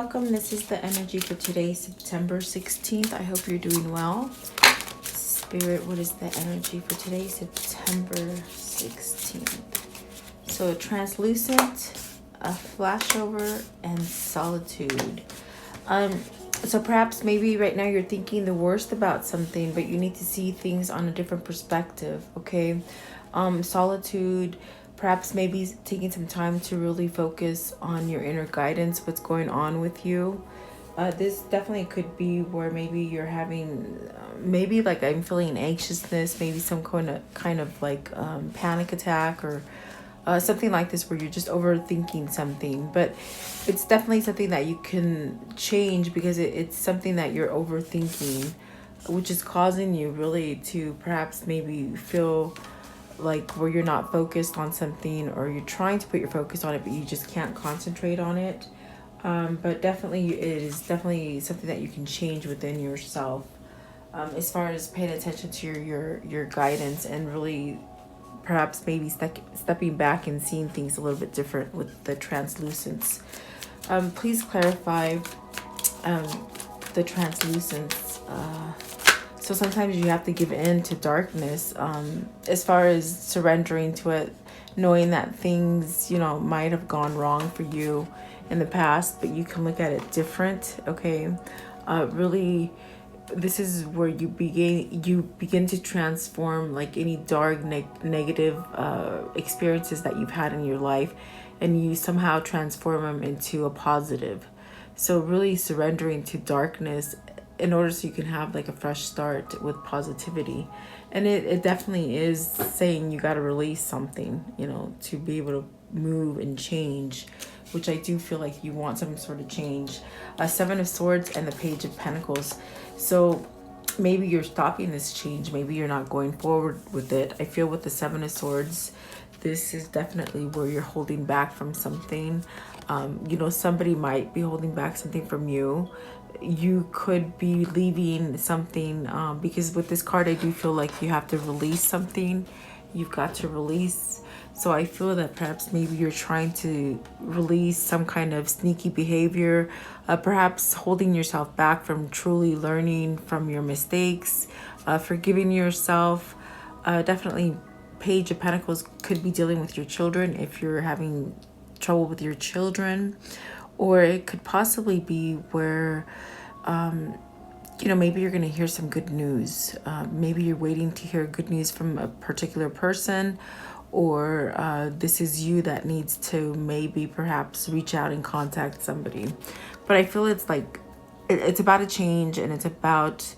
welcome. This is the energy for today, September 16th. I hope you're doing well. Spirit, what is the energy for today, September 16th? So translucent, a flashover, and solitude. So perhaps maybe right now you're thinking the worst about something, but you need to see things on a different perspective, okay? Solitude, perhaps maybe taking some time to really focus on your inner guidance, what's going on with you. This definitely could be where maybe you're having, maybe like I'm feeling anxiousness, maybe some kind of like panic attack or something like this where you're just overthinking something. But it's definitely something that you can change because it's something that you're overthinking, which is causing you really to perhaps maybe feel like where you're not focused on something, or you're trying to put your focus on it but you just can't concentrate on it. But definitely it is definitely something that you can change within yourself, as far as paying attention to your guidance and really perhaps maybe stepping back and seeing things a little bit different with the translucence. Please clarify the translucence. So sometimes you have to give in to darkness, as far as surrendering to it, knowing that things, might have gone wrong for you in the past, but you can look at it different, okay? Really, this is where you begin to transform like any dark negative experiences that you've had in your life, and you somehow transform them into a positive. So really surrendering to darkness in order so you can have like a fresh start with positivity. And it definitely is saying you got to release something, to be able to move and change, which I do feel like you want some sort of change. Seven of Swords and the Page of Pentacles. So maybe you're stopping this change. Maybe you're not going forward with it. I feel with the Seven of Swords, this is definitely where you're holding back from something. Somebody might be holding back something from you. You could be leaving something, because with this card, I do feel like you have to release something. You've got to release. So I feel that perhaps maybe you're trying to release some kind of sneaky behavior, perhaps holding yourself back from truly learning from your mistakes, forgiving yourself. Definitely Page of Pentacles could be dealing with your children if you're having trouble with your children, or it could possibly be where maybe you're going to hear some good news. Maybe you're waiting to hear good news from a particular person, or this is you that needs to maybe perhaps reach out and contact somebody. But I feel it's like it's about a change, and it's about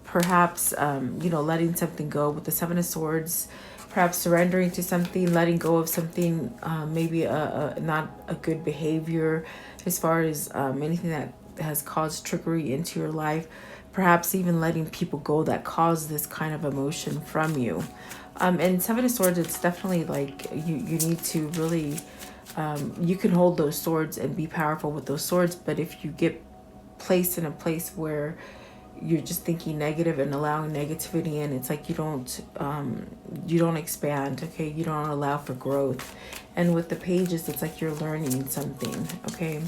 perhaps letting something go with the Seven of Swords. Perhaps surrendering to something, letting go of something, maybe not a good behavior, as far as anything that has caused trickery into your life. Perhaps even letting people go that cause this kind of emotion from you. And Seven of Swords, it's definitely like you need to really, you can hold those swords and be powerful with those swords, but if you get placed in a place where you're just thinking negative and allowing negativity in, it's like you don't expand, okay? You don't allow for growth. And with the pages, it's like you're learning something, okay?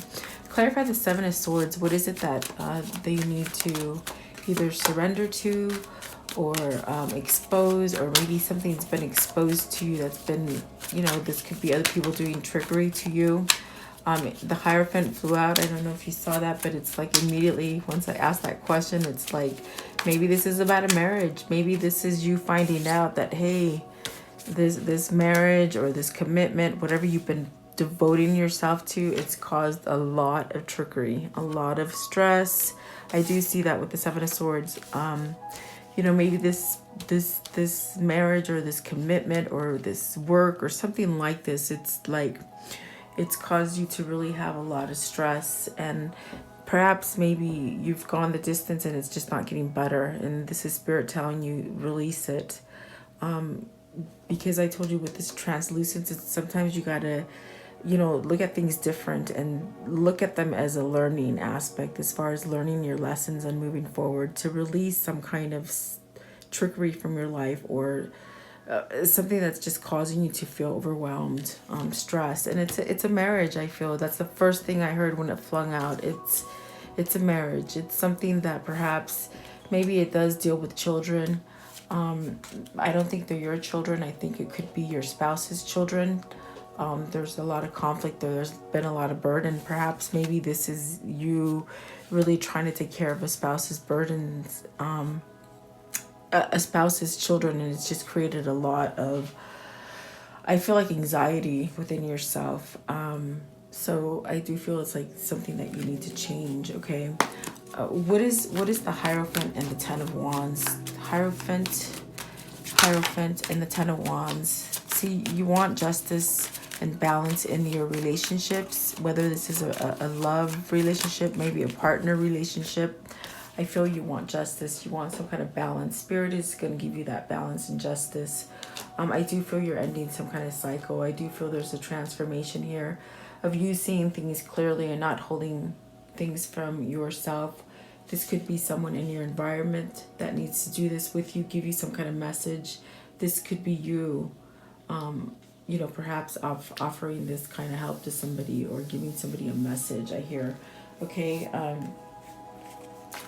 Clarify the Seven of Swords. What is it that they need to either surrender to or expose, or maybe something's been exposed to you that's been, this could be other people doing trickery to you. The Hierophant flew out. I don't know if you saw that, but it's like immediately once I asked that question, it's like maybe this is about a marriage. Maybe this is you finding out that, hey, this marriage or this commitment, whatever you've been devoting yourself to, it's caused a lot of trickery, a lot of stress. I do see that with the Seven of Swords. Maybe this marriage or this commitment or this work or something like this, it's like it's caused you to really have a lot of stress, and perhaps maybe you've gone the distance and it's just not getting better, and this is Spirit telling you release it. Because I told you with this translucence, it's sometimes you gotta look at things different and look at them as a learning aspect, as far as learning your lessons and moving forward, to release some kind of trickery from your life, or something that's just causing you to feel overwhelmed, stressed. And it's a marriage. I feel that's the first thing I heard when it flung out. It's a marriage. It's something that perhaps maybe it does deal with children. I don't think they're your children. I think it could be your spouse's children. There's a lot of conflict there. There's been a lot of burden. Perhaps maybe this is you really trying to take care of a spouse's burdens, a spouse's children, and it's just created a lot of, I feel like, anxiety within yourself. So I do feel it's like something that you need to change. Okay, what is the Hierophant and the Ten of Wands? Hierophant, and the Ten of Wands. See, you want justice and balance in your relationships, whether this is a love relationship, maybe a partner relationship. I feel you want justice. You want some kind of balance. Spirit is going to give you that balance and justice. I do feel you're ending some kind of cycle. I do feel there's a transformation here of you seeing things clearly and not holding things from yourself. This could be someone in your environment that needs to do this with you, give you some kind of message. This could be you, perhaps offering this kind of help to somebody or giving somebody a message, I hear. Okay,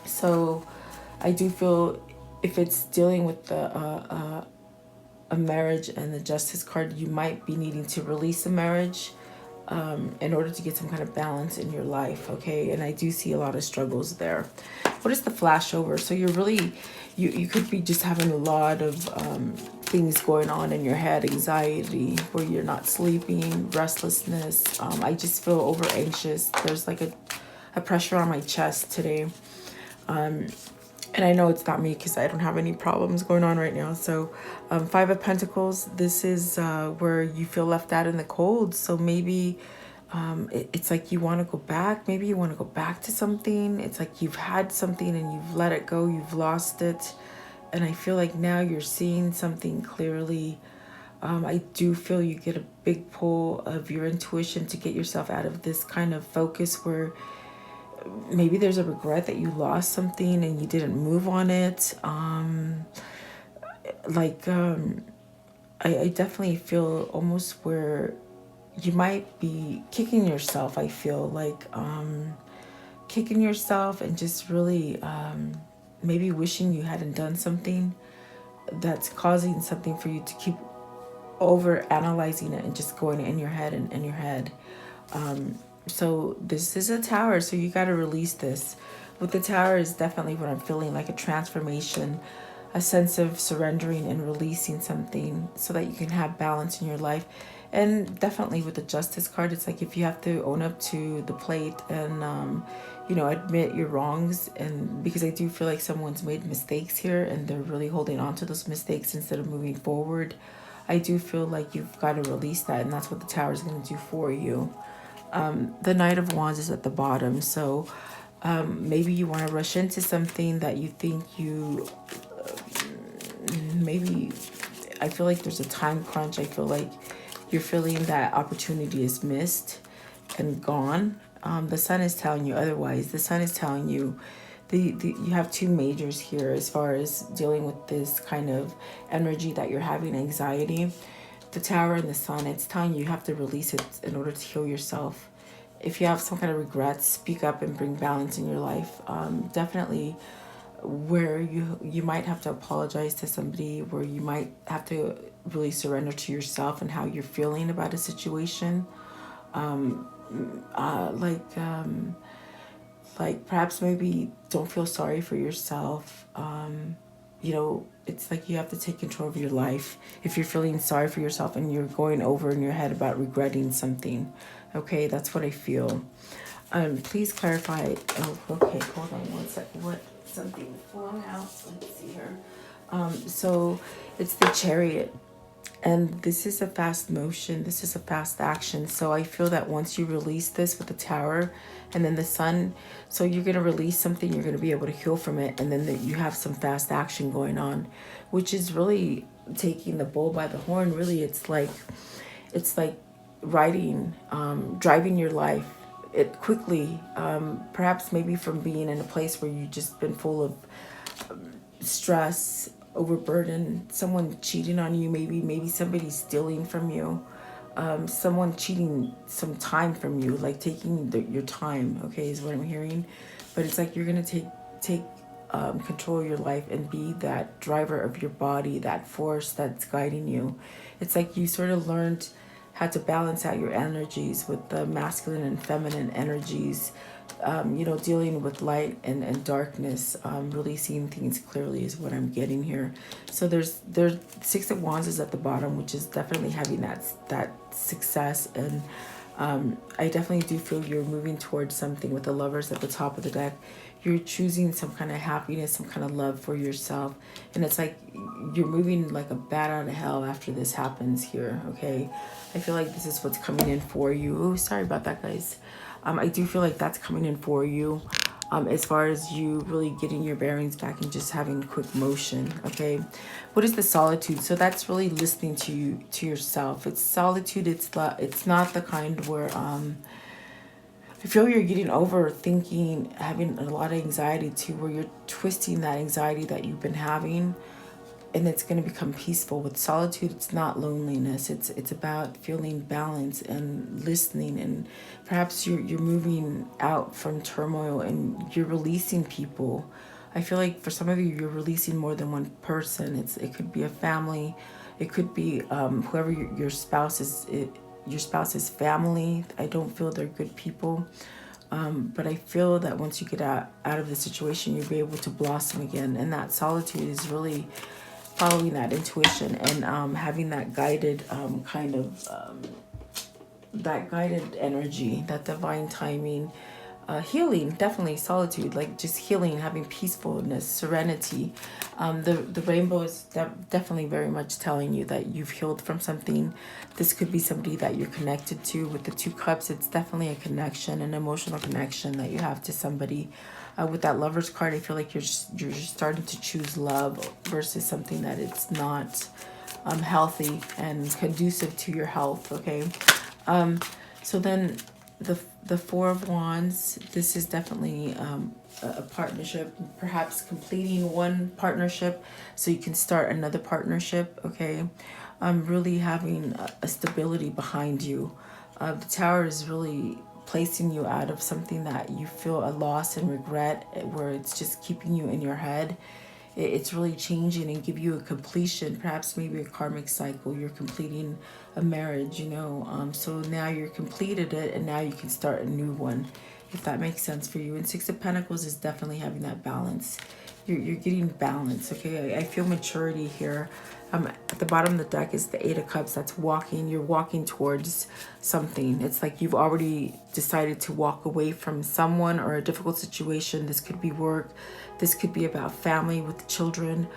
so I do feel if it's dealing with a marriage and the Justice card, you might be needing to release a marriage in order to get some kind of balance in your life. Okay, and I do see a lot of struggles there. What is the flashover? So you're really, you could be just having a lot of things going on in your head, anxiety, where you're not sleeping, restlessness. I just feel over anxious. There's like a pressure on my chest today. And I know it's not me because I don't have any problems going on right now. So Five of Pentacles, this is where you feel left out in the cold. So maybe it's like you want to go back. Maybe you want to go back to something. It's like you've had something and you've let it go. You've lost it. And I feel like now you're seeing something clearly. I do feel you get a big pull of your intuition to get yourself out of this kind of focus where maybe there's a regret that you lost something and you didn't move on it. I definitely feel almost where you might be kicking yourself. I feel like kicking yourself and just really maybe wishing you hadn't done something that's causing something for you to keep over analyzing it and just going in your head and in your head. So this is a Tower, so you got to release this. With the Tower is definitely what I'm feeling, like a transformation, a sense of surrendering and releasing something so that you can have balance in your life. And definitely with the Justice card, it's like if you have to own up to the plate and, admit your wrongs. And because I do feel like someone's made mistakes here and they're really holding on to those mistakes instead of moving forward. I do feel like you've got to release that, and that's what the Tower is going to do for you. The Knight of Wands is at the bottom, so maybe you want to rush into something that you think you maybe, I feel like there's a time crunch. I feel like you're feeling that opportunity is missed and gone. The Sun is telling you otherwise. The Sun is telling you you have two majors here as far as dealing with this kind of energy that you're having, anxiety. The Tower and the Sun, it's telling you have to release it in order to heal yourself. If you have some kind of regrets, speak up and bring balance in your life. Definitely where you might have to apologize to somebody, where you might have to really surrender to yourself and how you're feeling about a situation. Like perhaps maybe don't feel sorry for yourself. It's like you have to take control of your life. If you're feeling sorry for yourself and you're going over in your head about regretting something, okay, that's what I feel. Please clarify. Oh, okay, hold on one second. What something flung out? Let's see here. So it's the Chariot. And this is a fast motion. This is a fast action. So I feel that once you release this with the Tower and then the Sun, so you're going to release something, you're going to be able to heal from it. And then you have some fast action going on, which is really taking the bull by the horn. Really, it's like driving your life it quickly. Perhaps maybe from being in a place where you've just been full of stress, overburdened, someone cheating on you, maybe somebody stealing from you, someone cheating some time from you, like taking your time, okay, is what I'm hearing. But it's like you're gonna take control of your life and be that driver of your body, that force that's guiding you. It's like you sort of learned how to balance out your energies with the masculine and feminine energies, dealing with light and darkness, really seeing things clearly is what I'm getting here. So there's Six of Wands is at the bottom, which is definitely having that success. And I definitely do feel you're moving towards something with the Lovers at the top of the deck. You're choosing some kind of happiness, some kind of love for yourself. And it's like you're moving like a bat out of hell after this happens here, okay? I feel like this is what's coming in for you. Oh, sorry about that, guys. I do feel like that's coming in for you, as far as you really getting your bearings back and just having quick motion, okay? What is the Solitude? So that's really listening to yourself. It's solitude. It's not the kind where I feel you're getting overthinking, having a lot of anxiety too, where you're twisting that anxiety that you've been having, and it's going to become peaceful. With solitude, it's not loneliness. It's about feeling balance and listening, and perhaps you're moving out from turmoil and you're releasing people. I feel like for some of you, you're releasing more than one person. It could be a family, it could be whoever your spouse is. Your spouse's family. I don't feel they're good people. But I feel that once you get out of the situation, you'll be able to blossom again. And that solitude is really following that intuition and having that guided that guided energy, that divine timing. Healing, definitely solitude, like just healing, having peacefulness, serenity. The rainbow is definitely very much telling you that you've healed from something. This could be somebody that you're connected to. With the Two Cups, it's definitely a connection, an emotional connection that you have to somebody. With that Lover's card, I feel like you're just starting to choose love versus something that it's not healthy and conducive to your health, okay? So then the Four of Wands, this is definitely a partnership, perhaps completing one partnership so you can start another partnership, okay? Really having a stability behind you. The Tower is really placing you out of something that you feel a loss and regret, where it's just keeping you in your head. It's really changing and give you a completion, perhaps maybe a karmic cycle. You're completing a marriage, so now you're completed it and now you can start a new one, if that makes sense for you. And Six of Pentacles is definitely having that balance. You're getting balance, okay? I feel maturity here. At the bottom of the deck is the Eight of Cups. That's walking. You're walking towards something. It's like you've already decided to walk away from someone or a difficult situation. This could be work. This could be about family with children.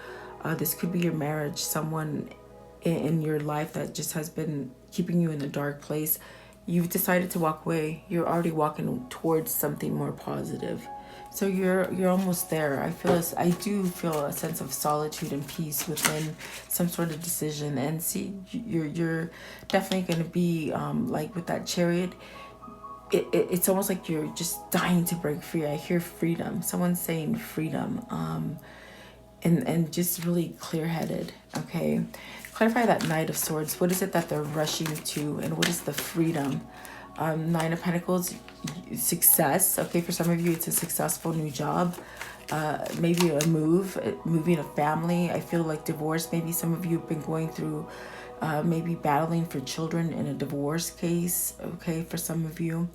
This could be your marriage, someone in your life that just has been keeping you in a dark place. You've decided to walk away. You're already walking towards something more positive. So you're almost there. I do feel a sense of solitude and peace within some sort of decision. And see, you're definitely going to be like with that Chariot. It's almost like you're just dying to break free. I hear freedom. Someone's saying freedom. And just really clear-headed, okay? Clarify that Knight of Swords. What is it that they're rushing to, and what is the freedom? Nine of Pentacles, success. Okay, for some of you, it's a successful new job. Maybe a moving a family. I feel like divorce. Maybe some of you have been going through maybe battling for children in a divorce case, okay, for some of you.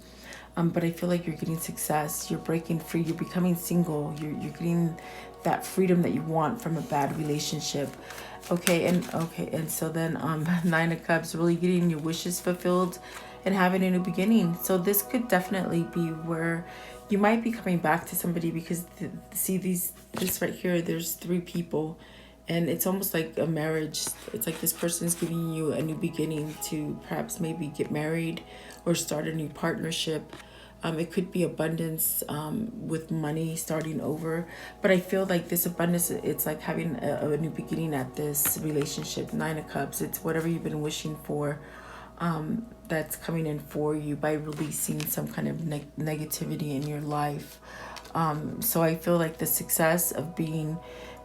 But I feel like you're getting success. You're breaking free. You're becoming single. You're getting that freedom that you want from a bad relationship. Okay, and so then Nine of Cups, really getting your wishes fulfilled and having a new beginning. So this could definitely be where you might be coming back to somebody, because see this right here, there's three people, and it's almost like a marriage. It's like this person is giving you a new beginning to perhaps maybe get married or start a new partnership. It could be abundance with money, starting over. But I feel like this abundance, it's like having a new beginning at this relationship. Nine of Cups, it's whatever you've been wishing for, that's coming in for you by releasing some kind of negativity in your life. So I feel like the success of being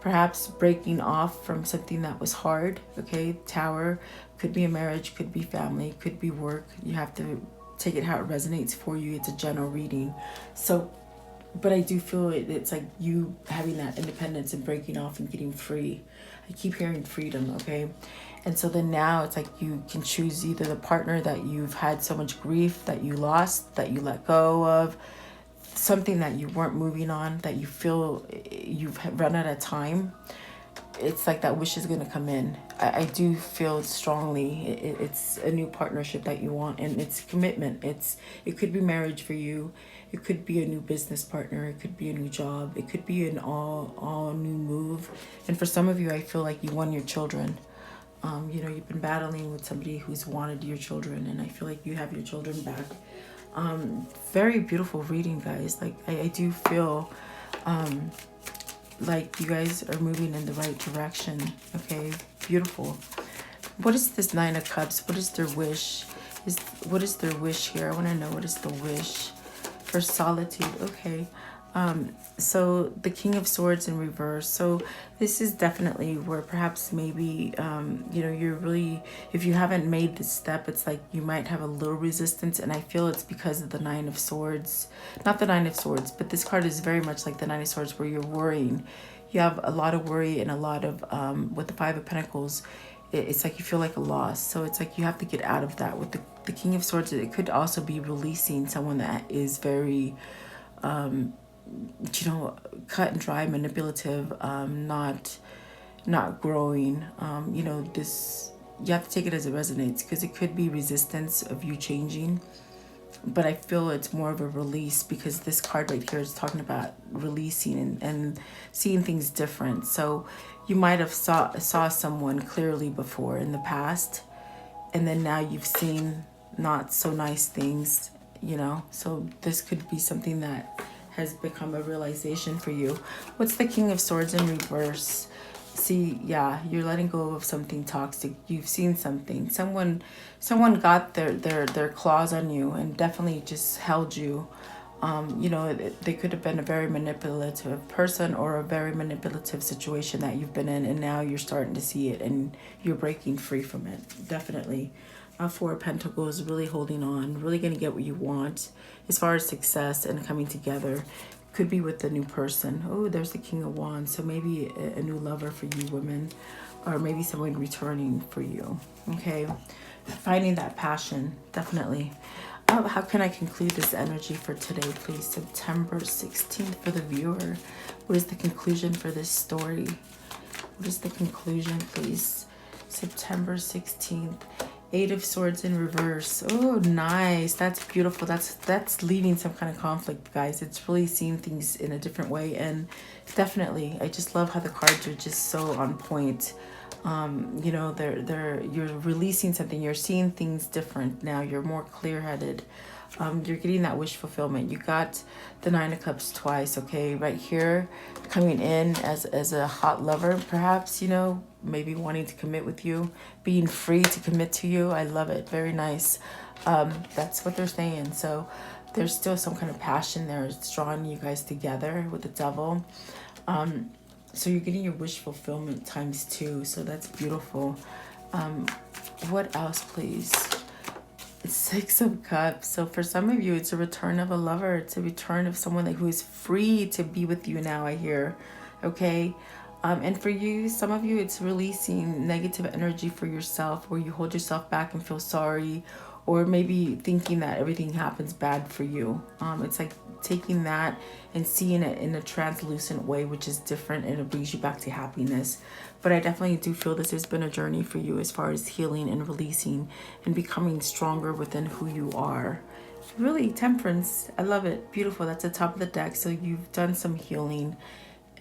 perhaps breaking off from something that was hard. Okay, Tower could be a marriage, could be family, could be work. You have to take it how it resonates for you. It's a general reading. So, but I do feel it's like you having that independence and breaking off and getting free. I keep hearing freedom, okay? And so then now it's like you can choose either the partner that you've had so much grief that you lost, that you let go of, something that you weren't moving on, that you feel you've run out of time. It's like that wish is going to come in. I do feel strongly it's a new partnership that you want, and it's commitment. It could be marriage for you. It could be a new business partner. It could be a new job. It could be an all new move. And for some of you, I feel like you won your children. You know, you've been battling with somebody who's wanted your children, and I feel like you have your children back. Very beautiful reading, guys. Like I do feel like you guys are moving in the right direction. Okay, beautiful. What is this Nine of Cups? What is their wish? What is their wish here? I want to know, what is the wish for Solitude? Okay. So the King of Swords in reverse. So this is definitely where perhaps maybe, you know, you're really, if you haven't made this step, it's like you might have a little resistance. And I feel it's because of the Nine of Swords, not the Nine of Swords, but this card is very much like the Nine of Swords, where you're worrying. You have a lot of worry and a lot of, with the Five of Pentacles, it's like you feel like a loss. So it's like you have to get out of that. With the King of Swords, it could also be releasing someone that is very, you know, cut and dry, manipulative, not growing. You know, this, you have to take it as it resonates, because it could be resistance of you changing, but I feel it's more of a release, because this card right here is talking about releasing and seeing things different. So you might have saw someone clearly before in the past, and then now you've seen not so nice things, you know. So this could be something that has become a realization for you. What's the King of Swords in reverse? See, yeah, you're letting go of something toxic. You've seen something. Someone got their claws on you and definitely just held you. You know, they could have been a very manipulative person or a very manipulative situation that you've been in, and now you're starting to see it and you're breaking free from it. Definitely. Four of Pentacles, really holding on, really going to get what you want as far as success and coming together. Could be with a new person. Oh, there's the King of Wands. So maybe a new lover for you women, or maybe someone returning for you. Okay, finding that passion, definitely. How can I conclude this energy for today, please? September 16th for the viewer. What is the conclusion for this story? What is the conclusion, please? September 16th. Eight of Swords in reverse. Oh, nice. That's beautiful. That's leaving some kind of conflict, guys. It's really seeing things in a different way. And definitely, I just love how the cards are just so on point. You know, you're releasing something. You're seeing things different now. You're more clear-headed. You're getting that wish fulfillment. You got the Nine of Cups twice, okay? Right here, coming in as a hot lover, perhaps, you know, maybe wanting to commit with you, being free to commit to you. I love it. Very nice. That's what they're saying. So there's still some kind of passion there. It's drawing you guys together with the Devil. So you're getting your wish fulfillment ×2. So that's beautiful. What else, please? It's Six of Cups. So for some of you, it's a return of a lover. It's a return of someone who is free to be with you now, I hear. Okay. And for you, some of you, it's releasing negative energy for yourself, where you hold yourself back and feel sorry, or maybe thinking that everything happens bad for you. It's like taking that and seeing it in a translucent way, which is different, and it brings you back to happiness. But I definitely do feel this has been a journey for you as far as healing and releasing and becoming stronger within who you are. Really, Temperance. I love it. Beautiful. That's the top of the deck. So you've done some healing.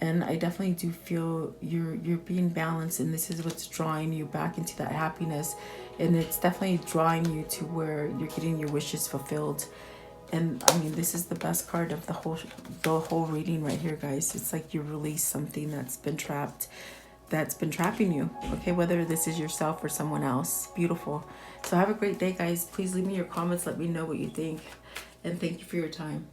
And I definitely do feel you're being balanced, and this is what's drawing you back into that happiness. And it's definitely drawing you to where you're getting your wishes fulfilled. And I mean, this is the best card of the whole reading right here, guys. It's like you release something that's been trapped, that's been trapping you. Okay, whether this is yourself or someone else. Beautiful. So have a great day, guys. Please leave me your comments. Let me know what you think. And thank you for your time.